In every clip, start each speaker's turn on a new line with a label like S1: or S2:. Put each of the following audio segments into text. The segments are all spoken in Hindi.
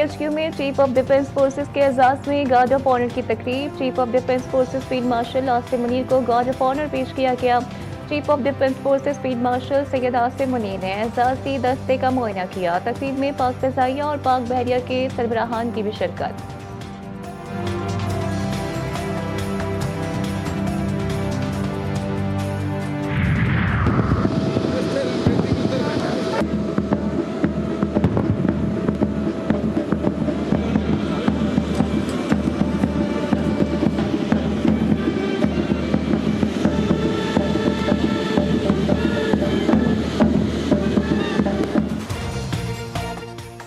S1: PHQ में चीफ ऑफ डिफेंस फोर्सेस के एजाज में गार्ड ऑफ ऑनर की तकरीब। Chief of defence forces field marshal Asim Munir को गार्ड ऑफ ऑनर पेश किया गया। Chief of defence forces field martial Syed Asim Munir ने एजाजी दस्ते का मुआयना किया। तकरीब में पाक फ़िज़ाइया और पाक बहरिया के सरबराहान की भी शिरकत।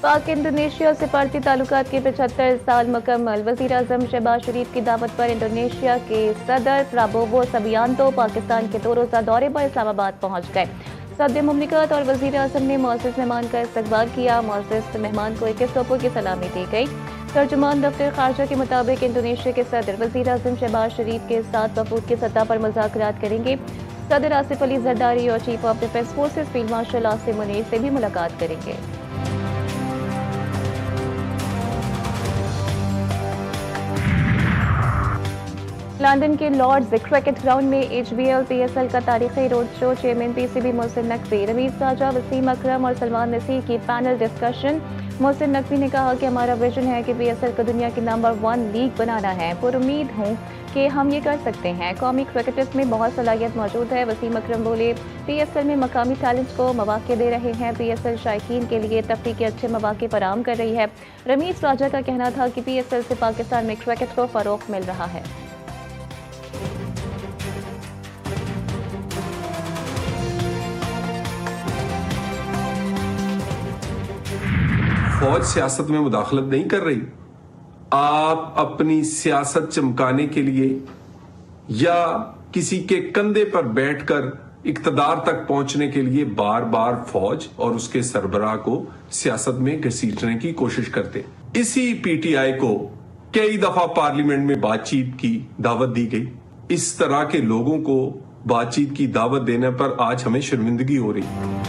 S1: पाक इंडोनेशिया सिफारती ताल्लुकात के 75 साल मुकम्मल। वज़ीर आज़म शहबाज शरीफ की दावत पर इंडोनेशिया के सदर प्राबोवो सबियांतो पाकिस्तान के 2 रोज़ा दौरे पर इस्लामाबाद पहुँच गए। सदर मुमलिकत और वज़ीर आज़म ने मुअज़्ज़ज़ मेहमान का इस्तकबाल किया। मुअज़्ज़ज़ मेहमान को 21 तोपों की सलामी दी गई। तर्जुमान दफ्तर खारजा के मुताबिक इंडोनेशिया के सदर वज़ीर आज़म शहबाज शरीफ के साथ वफूद की सतह पर मुज़ाकरात करेंगे। सदर आसिफ अली जरदारी और chief of defence forces field marshal Asim Munir से भी मुलाकात करेंगे। लंदन के लॉर्ड्स क्रिकेट ग्राउंड में HBL PSL का तारीखी road show. Chairman PCB Mohsin Naqvi, Rameez Raja, Wasim Akram और सलमान नसीर की पैनल डिस्कशन। मोहसिन नकवी ने कहा कि हमारा विजन है कि PSL को दुनिया की नंबर 1 लीग बनाना है। पुरुमीद हूँ कि हम ये कर सकते हैं। कौमी क्रिकेटर्स में बहुत सलाहियत मौजूद है। वसीम अकरम बोले, PSL में मकामी टैलेंट को मौके दे रहे हैं। PSL शायकीन के लिए तफरीह के अच्छे मौके फराहम कर रही है। रमीज राजा का कहना था कि PSL से पाकिस्तान में क्रिकेट को फरोग मिल रहा है।
S2: फौज सियासत में मुदाखलत नहीं कर रही। आप अपनी सियासत चमकाने के लिए या किसी के कंधे पर बैठकर इक्तदार तक पहुंचने के लिए बार बार फौज और उसके सरबराह को सियासत में घसीटने की कोशिश करते। इसी PTI को कई दफा पार्लियामेंट में बातचीत की दावत दी गई। इस तरह के लोगों को बातचीत की दावत देने पर आज हमें शर्मिंदगी हो रही।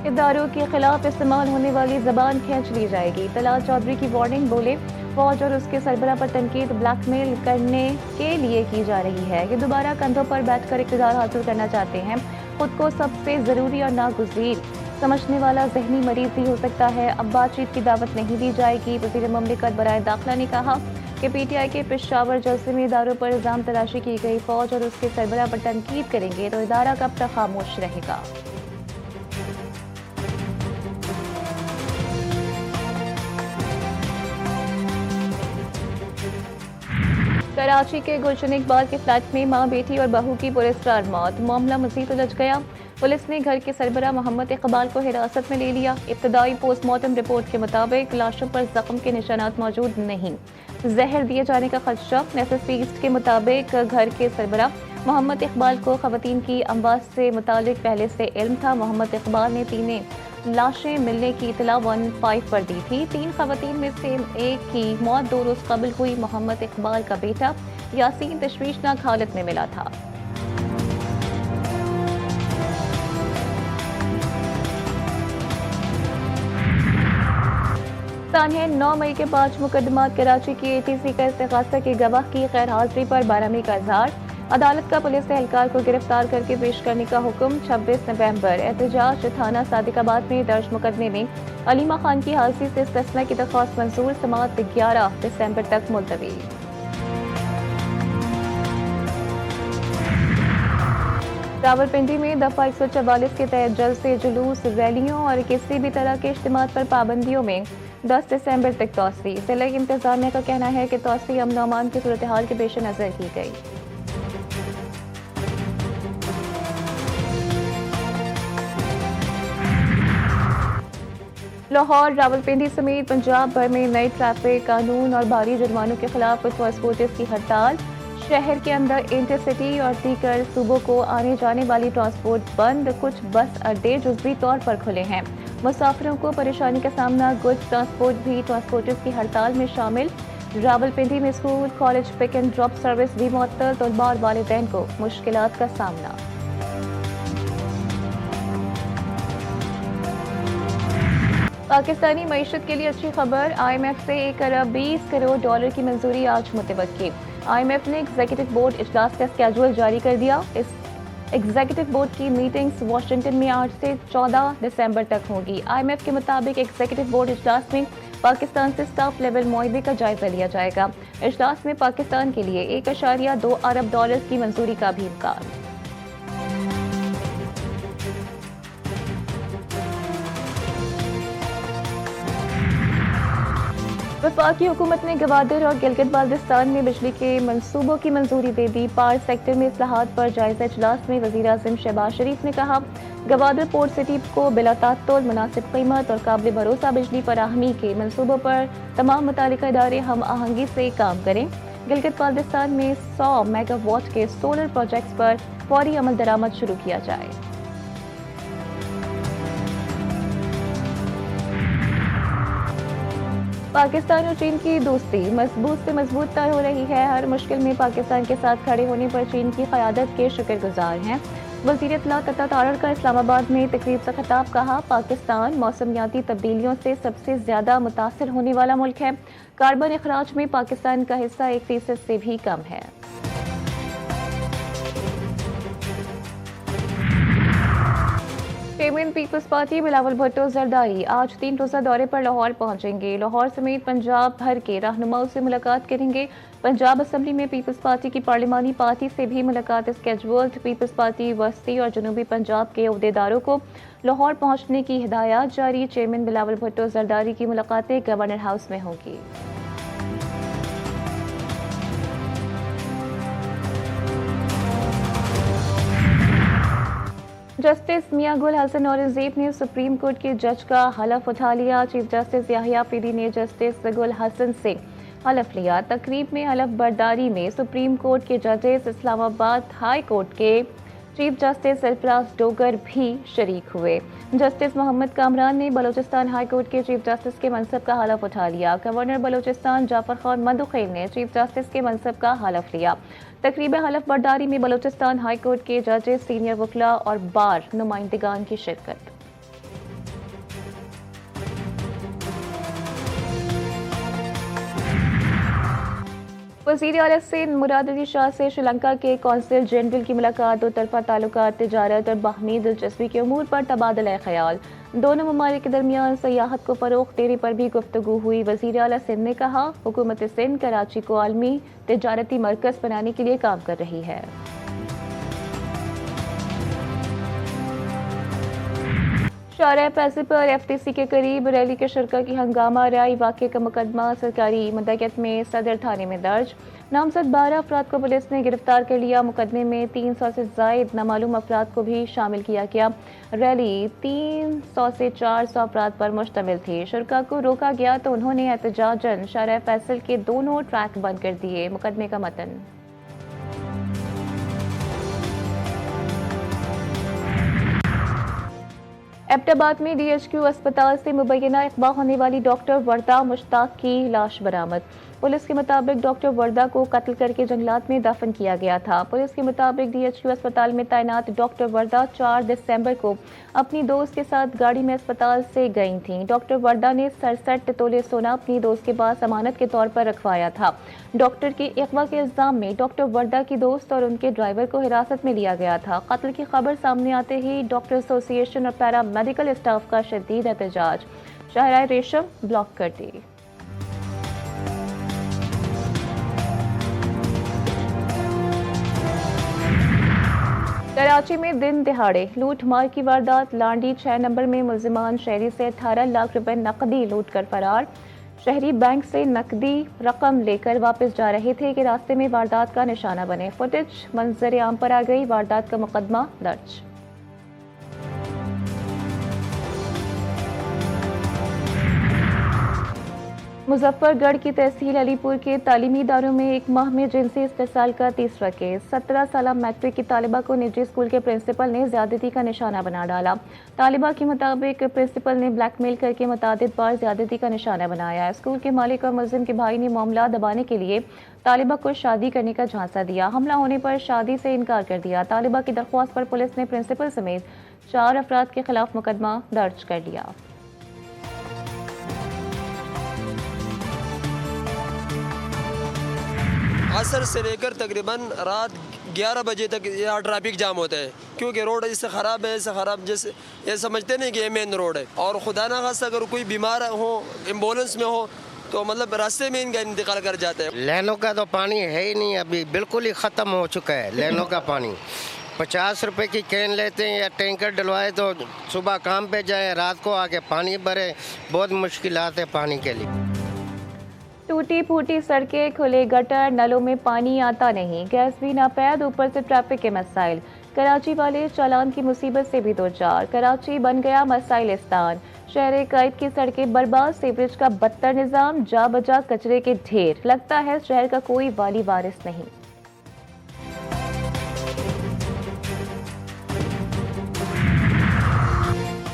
S1: इदारों के खिलाफ इस्तेमाल होने वाली जबान खींच ली जाएगी। तलाल चौधरी की वार्निंग। बोले, फौज और उसके सरबराह पर तनकीद ब्लैकमेल करने के लिए की जा रही है। ये दोबारा कंधों पर बैठकर इक़्तिदार हासिल करना चाहते हैं। खुद को सबसे जरूरी और नागुज़ीर समझने वाला जहनी मरीज ही हो सकता है। अब बातचीत की दावत नहीं दी जाएगी। वज़ीर मुमलिकत बराए दाखिला ने कहा कि PTI के पेशावर जलसे में इदारों पर इल्जाम तलाशी की गई। फौज और उसके सरबराह पर तनकीद करेंगे तो इदारा कब तक खामोश रहेगा। कराची के गुलशन इकबाल के फ्लैट में मां, बेटी और बहू की पुरस्कार मौत। मामला मजीद उलझ गया। पुलिस ने घर के सरबराह मोहम्मद इकबाल को हिरासत में ले लिया। इब्तदाई पोस्टमार्टम रिपोर्ट के मुताबिक लाशों पर जख्म के निशानात मौजूद नहीं। जहर दिए जाने का खदशा। SSP ईस्ट के मुताबिक घर के सरबराह मोहम्मद इकबाल को खवातीन की अमवात से मुतालिक पहले से इल्म था। मोहम्मद इकबाल ने 3 लाशें मिलने की इतला 15 पर दी थी। 3 खवातीन में से एक की मौत 2 रोज कबल हुई। मोहम्मद इकबाल का बेटा यासीन तशवीशनाक हालत में मिला था। तानिया 9 मई के 5 मुकदमात। कराची की ATC का इस्तिगासा की गवाह की गैर हाजिरी पर 12 मई का इजहार। अदालत का पुलिस एहलकार को गिरफ्तार करके पेश करने का हुक्म। 26 नवंबर एहतजाज थाना सादिकाबाद में दर्ज मुकदमे में अलीमा खान की हाजिरी से इस्तिस्ना की दरख्वास्त मंजूर। समाअत 11 दिसंबर तक मुलतवी। रावलपिंडी में दफा 144 के तहत जलसे, जुलूस, रैलियों और किसी भी तरह के इज्तिमात पर पाबंदियों में 10 दिसंबर तक तोसी। जिला इंतजामिया का कहना है कि तोसी अमन और अमान की सूरत हाल के पेश नजर की गई। लाहौर, रावलपिंडी समेत पंजाब भर में नए ट्रैफिक कानून और भारी जुर्मानों के खिलाफ ट्रांसपोर्टर्स की हड़ताल। शहर के अंदर इंटरसिटी और दीगर सूबों को आने जाने वाली ट्रांसपोर्ट बंद। कुछ बस अड्डे जुज़वी तौर पर खुले हैं। मुसाफिरों को परेशानी का सामना। गुड्स ट्रांसपोर्ट भी ट्रांसपोर्टर्स की हड़ताल में शामिल। रावलपिंडी में school, college pick and drop service भी मुअत्तल। तलबा और वालिदैन को मुश्किलात का सामना। पाकिस्तानी मईशत के लिए अच्छी खबर, IMF से 1 अरब 20 करोड़ डॉलर की मंजूरी आज मुतवक्की। IMF ने एग्जीक्यूटिव बोर्ड इजलास का स्केड्यूल जारी कर दिया। इस एग्जीक्यूटिव बोर्ड की मीटिंग्स वाशिंगटन में 8 से 14 दिसंबर तक होगी। IMF के मुताबिक एग्जीक्यूटिव बोर्ड इजलास में पाकिस्तान से स्टाफ लेवल मुआहदे का जायजा लिया जाएगा। इजलास में पाकिस्तान के लिए 1.2 अरब डॉलर की मंजूरी का भी इम्कान। वफाकी हुकूमत ने गवादर और गिलगित बाल्टिस्तान में बिजली के मंसूबों की मंजूरी दे दी। पार सेक्टर में इस्लाहात पर जायजा इजलास में वज़ीर आज़म शहबाज शरीफ ने कहा, गवादर पोर्ट सिटी को बिलातातुल मुनासिब कीमत और काबिल भरोसा बिजली फराहमी के मंसूबों पर तमाम मुतालिका इदारे हम आहंगी से काम करें। गिलगित बाल्टिस्तान में 100 मेगावाट के सोलर प्रोजेक्ट्स पर फौरी अमल दरामद शुरू किया जाए। पाकिस्तान और चीन की दोस्ती मजबूत से मजबूत तर हो रही है। हर मुश्किल में पाकिस्तान के साथ खड़े होने पर चीन की क़यादत के शुक्रगुजार हैं। वज़ीर इत्तला कत्ता तारड़ का इस्लामाबाद में तकरीब से खिताब, कहा, पाकिस्तान मौसमियाती तब्दीलियों से सबसे ज़्यादा मुतासर होने वाला मुल्क है। कार्बन अखराज में पाकिस्तान का हिस्सा 1% से भी कम है। पेमेंट पीपल्स पार्टी बिलावल भुट्टो जरदारी आज 3 रोज़ा दौरे पर लाहौर पहुंचेंगे। लाहौर समेत पंजाब भर के रहनुमाओं से मुलाकात करेंगे। पंजाब असम्बली में पीपल्स पार्टी की पार्लिमानी पार्टी से भी मुलाकात स्केड्यूल्ड। पीपल्स पार्टी वस्ती और जनूबी पंजाब के अहदेदारों को लाहौर पहुंचने की हिदायत जारी। चेयरमैन बिलावल भुट्टो जरदारी की मुलाकातें गवर्नर हाउस में होंगी। जस्टिस मियां गुल हसन औरंगजेब ने सुप्रीम कोर्ट के जज का हलफ उठा लिया। चीफ जस्टिस याहिया पीरी ने जस्टिस गुल हसन से हलफ लिया। तकरीब में हलफ बर्दारी में सुप्रीम कोर्ट के जजेस, इस्लामाबाद हाई कोर्ट के चीफ जस्टिस सरफराज डोगर भी शरीक हुए। जस्टिस मोहम्मद कामरान ने बलूचिस्तान हाई कोर्ट के चीफ जस्टिस के मनसब का हलफ उठा लिया। गवर्नर बलूचिस्तान जाफर खान मंदुखेल ने चीफ जस्टिस के मनसब का हलफ लिया। तकरीब हलफ बर्दारी में बलूचिस्तान हाई कोर्ट के जजेस, सीनियर वकला और बार नुमाइंदगान की शिरकत। वज़ीर आला सिंध मुराद अली शाह से श्रीलंका के कौंसिल जनरल की मुलाकात। दो तरफा ताल्लुकात, तिजारत और बाहमी दिलचस्पी के अमूर पर तबादला ख्याल। दोनों ममालिक के दरमियान सयाहत को फ़रोग़ देने पर भी गुफ्तगू हुई। वज़ीर आला सिंध ने कहा, हुकूमत सिंध कराची को आलमी तिजारती मरकज़ बनाने के लिए काम कर रही है। शाहराह फैसल पर FTC के करीब रैली के शुरका की हंगामा राई वाक़े का मुकदमा सरकारी मदयत में सदर थाने में दर्ज। नामजद 12 अफराद को पुलिस ने गिरफ्तार कर लिया। मुकदमे में 300 से ज़ायद नामालूम अफराद को भी शामिल किया गया। रैली 300 से 400 अफराद पर मुश्तमिल थी। शुरका को रोका गया तो उन्होंने एहतजाजन शाहराह फैसल के दोनों ट्रैक बंद कर दिए। मुकदमे का मतन। एबटाबाद में DHQ अस्पताल से मुबैना इक़बा होने वाली डॉक्टर वर्दा मुश्ताक की लाश बरामद। पुलिस के मुताबिक डॉक्टर वर्दा को कत्ल करके जंगलात में दफन किया गया था। पुलिस के मुताबिक DHQ अस्पताल में तैनात डॉक्टर वर्दा 4 दिसंबर को अपनी दोस्त के साथ गाड़ी में अस्पताल से गई थीं। डॉक्टर वर्दा ने 67 तोले सोना अपनी दोस्त के पास अमानत के तौर पर रखवाया था। डॉक्टर के इग़वा के इल्जाम में डॉक्टर वर्दा की दोस्त और उनके ड्राइवर को हिरासत में लिया गया था। कत्ल की खबर सामने आते ही डॉक्टर एसोसिएशन और पैरा मेडिकल स्टाफ का शदीद एहतजाज। शाहराह रेशम ब्लॉक कर दी। कराची में दिन दिहाड़े लूट मार की वारदात। लांडी 6 नंबर में मुल्जिमान शहरी से 18 लाख रुपए नकदी लूट कर फरार। शहरी बैंक से नकदी रकम लेकर वापस जा रहे थे कि रास्ते में वारदात का निशाना बने। फुटेज मंजर आम पर आ गई। वारदात का मुकदमा दर्ज। मुजफ्फरगढ़ की तहसील अलीपुर के तालीमी इदारों में एक माह में जिनसी इस्तेसाल का तीसरा केस। 17 साला मैट्रिक की तालिबा को निजी स्कूल के प्रिंसिपल ने ज्यादती का निशाना बना डाला। तालिबा के मुताबिक प्रिंसिपल ने ब्लैकमेल करके मुतादिद बार ज्यादती का निशाना बनाया। स्कूल के मालिक और मुल्जिम के भाई ने मामला दबाने के लिए तालिबा को शादी करने का झांसा दिया। हमला होने पर शादी से इनकार कर दिया। तालिबा की दरख्वास्त पर पुलिस ने प्रिंसिपल समेत 4 अफराद के खिलाफ मुकदमा दर्ज कर लिया।
S3: असर से लेकर तकरीबन रात 11 बजे तक यहाँ ट्रैफिक जाम होता है, क्योंकि रोड इससे ख़राब है, इससे ख़राब जैसे ये समझते नहीं कि ये मेन रोड है। और खुदा ना खास्ता अगर कोई बीमार हो, एम्बुलेंस में हो, तो मतलब रास्ते में इनका इंतकाल कर जाता है।
S4: लेनों का तो पानी है ही नहीं, अभी बिल्कुल ही ख़त्म हो चुका है लेनों का पानी। 50 रुपए की कैन लेते हैं या टैंकर डलवाए तो सुबह काम पे जाए, रात को आके पानी भरे, बहुत मुश्किलात है पानी के लिए।
S1: टूटी फूटी सड़कें, खुले गटर, नलों में पानी आता नहीं, गैस भी नापैद, ऊपर से ट्रैफिक के मसाइल। कराची वाले चालान की मुसीबत से भी दो चार। कराची बन गया मसाइलिस्तान। शहर कैद की सड़कें बर्बाद, सीवरेज का बदतर निजाम, जा बजा कचरे के ढेर। लगता है शहर का कोई वाली वारिस नहीं।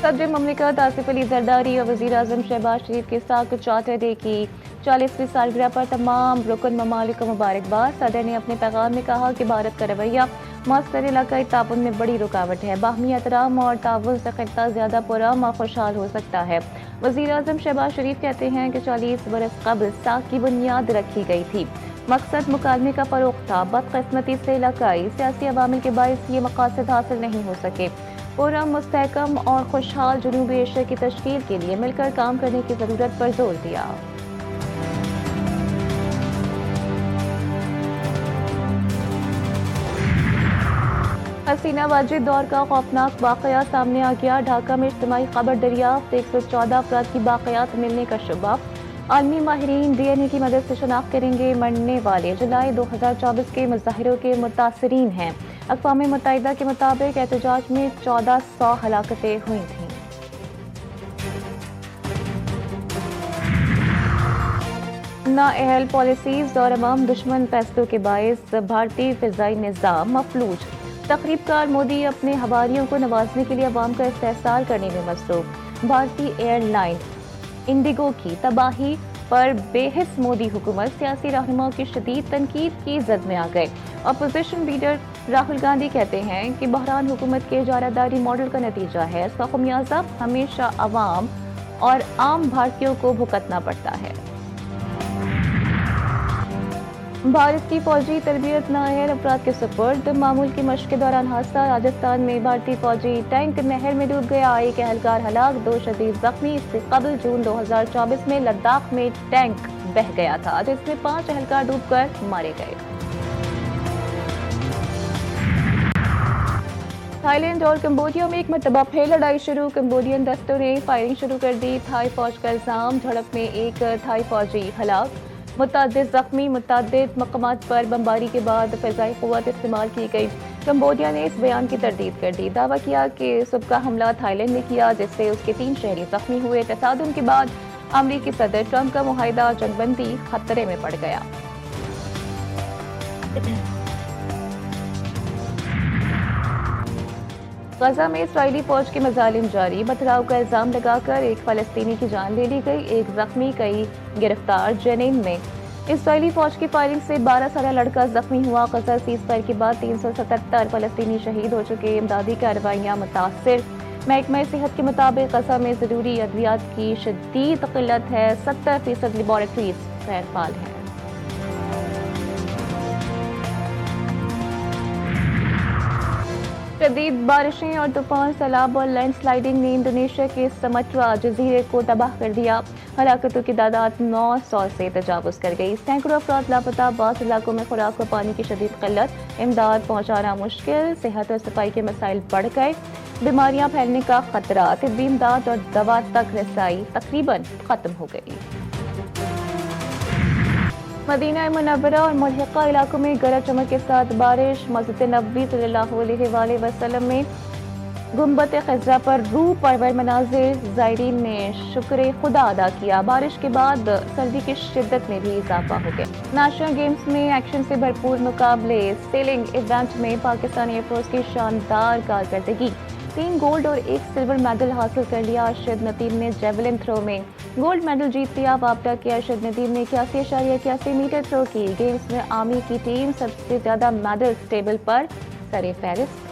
S1: सदर ममलिकत आसिफ अली जरदारी और वज़ीर आज़म शहबाज शरीफ के साथ चार्टर डे की 40वीं सालगिरह पर तमाम रुकन ममालिक को मुबारकबाद। सदर ने अपने पैगाम में कहा कि भारत का रवैया मौसर इलाकाई ताउन में बड़ी रुकावट है। बाहमी एहतराम और ताउन से खित्ता ज़्यादा पुरअमन और खुशहाल हो सकता है। वज़ीर आज़म शहबाज शरीफ कहते हैं कि 40 बरस कबल साख की बुनियाद रखी गई थी। मकसद मुकालमे का फ़रोग़ था। बदकिस्मती से इलाकाई सियासी अवामिल के बायस ये मकासद हासिल नहीं हो सके। पुरअमन, मुस्तहकम और खुशहाल जनूबी एशिया की तश्कील के लिए मिलकर काम करने की ज़रूरत पर जोर दिया। हसीना वाजिद दौर का खौफनाक वाक़या सामने आ गया। ढाका में इज्तिमाई खबर दरियाफ्त, 114 अफराद की बाक़ियात मिलने का शुबा। आलमी माहिरीन DNA की मदद से शनाख्त करेंगे। मरने वाले जुलाई 2024 के मुज़ाहिरों के मुतासरीन हैं। अक़वाम मुत्तहिदा के मुताबिक एहतजाज में 1400 हलाकतें हुई थीं। नाअहल पॉलिसीज़ और अवाम दुश्मन फैसलों के बायस भारतीय फ़िज़ाई निज़ाम मफलूज। तकरीबकार मोदी अपने हवारियों को नवाजने के लिए अवाम का इस्तेहसाल करने में मसरूफ। भारतीय एयरलाइन इंडिगो की तबाही पर बेहिस मोदी हुकूमत सियासी रहनुमाओं की शदीद तनकीद की जद में आ गए। अपोजिशन लीडर राहुल गांधी कहते हैं कि बहरान हुकूमत के इजारादारी मॉडल का नतीजा है। इसका खुमियाजा हमेशा अवाम और आम भारतीयों को भुगतना पड़ता है। भारत की फौजी तरबियत नाअहल अफराद के सुपुर्द। मामूल की मशक के दौरान हादसा। राजस्थान में भारतीय फौजी टैंक नहर में डूब गया। एक एहलकार हलाक, 2 शदीद जख्मी। इससे कबल जून 2024 में लद्दाख में टैंक बह गया था, जिसमें 5 एहलकार डूबकर मारे गए। थाईलैंड और कंबोडिया में एक मरतबा फिर लड़ाई शुरू। कंबोडियन दस्तों ने फायरिंग शुरू कर दी। थाई फौज का इल्जाम। झड़प में एक थाई फौजी हलाक, मुतअद्दिद जख्मी। मुतअद्दिद मकामात पर बमबारी के बाद फ़िज़ाई क़ुव्वत इस्तेमाल की गई। कंबोडिया ने इस बयान की तरदीद कर दी। दावा किया कि सुबह का हमला थाईलैंड ने किया, जिससे उसके 3 शहरी जख्मी हुए। तसादुम के बाद अमरीकी सदर ट्रंप का मुआहिदा जंगबंदी खतरे में पड़ गया। गजा में इस्राईली फौज के मजालिम जारी। पथराव का इल्जाम लगाकर एक फ़लस्तीनी की जान ले ली गई, एक जख्मी, कई गिरफ्तार। जेनिन में इस्राईली फौज की फायरिंग से 12 साला लड़का जख्मी हुआ। गजा सीज़फायर के बाद 377 फ़लस्तीनी शहीद हो चुके। इमदादी कार्रवाइयाँ मुतासिर। महकमा सेहत के मुताबिक गजा में ज़रूरी अद्वियात की शदीद क़िल्लत है। 70% लेबॉरेटरीज गैरफाल हैं। शदीद बारिशें और तूफान, सैलाब और लैंडस्लाइडिंग ने इंडोनेशिया के समट्रा जजीरे को तबाह कर दिया। हलाकतों की तादाद 900 से तजावुज़ कर गई। सैकड़ों अफराद लापता। बाज़ इलाकों में खुराक व पानी की शदीद क़िल्लत। इमदाद पहुँचाना मुश्किल। सेहत और सफाई के मसाइल बढ़ गए। बीमारियाँ फैलने का खतरा। तिब्बी इमदाद और दवा तक रसाई तकरीबन ख़त्म हो गई। मदीना मुनव्वरा और मुल्हिका इलाकों में गरज चमक के साथ बारिश। मस्जिद नबवी सल्लल्लाहु अलैहि वसल्लम में गुंबद खज़रा पर रूह परवर मनाज़िर। ज़ायरीन ने शुक्र खुदा अदा किया। बारिश के बाद सर्दी की शिद्दत में भी इजाफा हो गया। नेशनल गेम्स में एक्शन से भरपूर मुकाबले। सेलिंग इवेंट में पाकिस्तानी एयरफोर्स की शानदार कारकर्दगी। 3 गोल्ड और 1 सिल्वर मेडल हासिल कर लिया। अरशद नदीम ने जेवलिन थ्रो में गोल्ड मेडल जीत लिया। वापडा के अरशद नदीम ने 81.81 मीटर थ्रो की। गेम्स में आर्मी की टीम सबसे ज्यादा मेडल्स टेबल पर सरे फहरिस्त।